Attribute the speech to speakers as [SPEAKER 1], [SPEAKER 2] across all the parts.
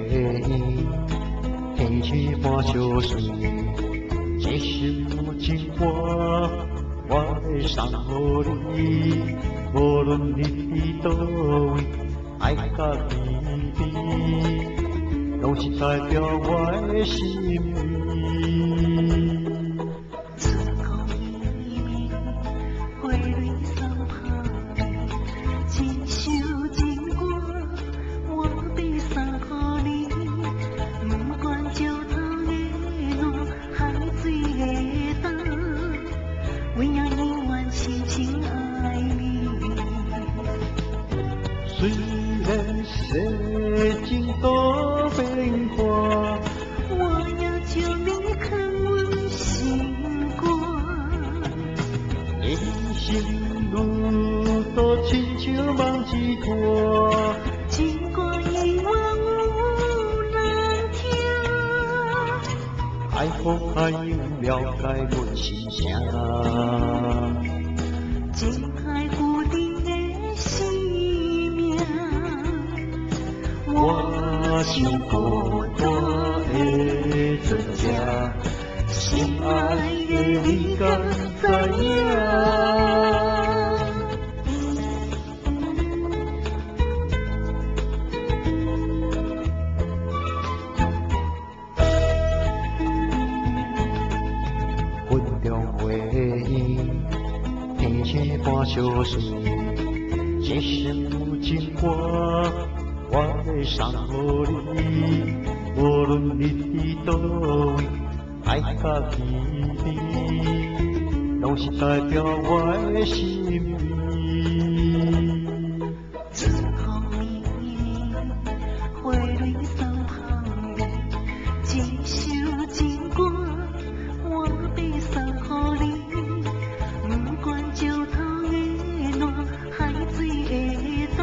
[SPEAKER 1] 忆，天气半小时，这是我情歌，我要送予你。无论你伫倒位，爱甲甜甜，拢是代表我的心意。虽然世情多变化，
[SPEAKER 2] 我要求你看阮心肝。
[SPEAKER 1] 人生路途亲像梦一段，
[SPEAKER 2] 情歌永远有人听。
[SPEAKER 1] 爱风爱影了解阮心声，
[SPEAKER 2] 情海固定的生命。我想孤单的存者，心爱的你敢知影？
[SPEAKER 1] 云中回忆，天气半小时，这是我情歌，我要送予你。无论你伫倒位，爱甲甜甜，拢是代表我的心意。
[SPEAKER 2] 春风绵绵，花蕊送香味，这首情歌我要送予你。不管石头的烂，海水的重，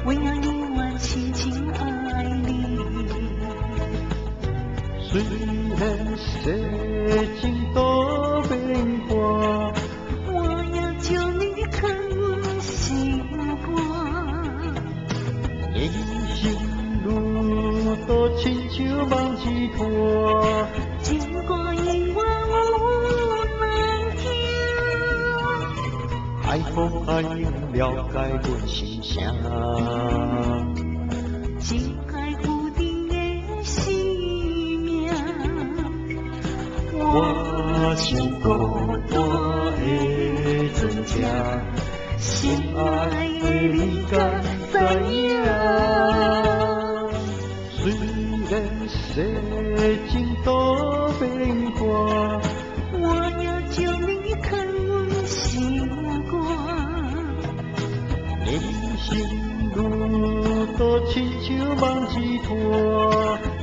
[SPEAKER 2] 我也永远深深爱你。
[SPEAKER 1] 虽然世情多变化，
[SPEAKER 2] 我要求你看阮心肝。
[SPEAKER 1] 人生路途亲像梦一段，
[SPEAKER 2] 情歌永远有人听。
[SPEAKER 1] 爱风爱影了解阮心声，
[SPEAKER 2] 情海固定的生命。
[SPEAKER 1] 我想孤单的存者，心爱的你敢知影？虽然世情多变化，
[SPEAKER 2] 我要求你看阮心肝。
[SPEAKER 1] 人生路途亲像梦一段，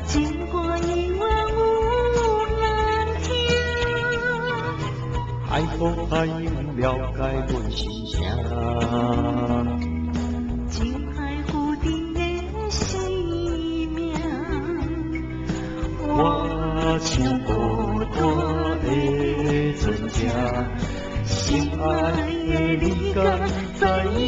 [SPEAKER 2] 情歌永远有人听。
[SPEAKER 1] 爱风爱影了解阮心声，
[SPEAKER 2] 情海固定的生命。
[SPEAKER 1] 我像孤单的存者，心爱的你敢知影？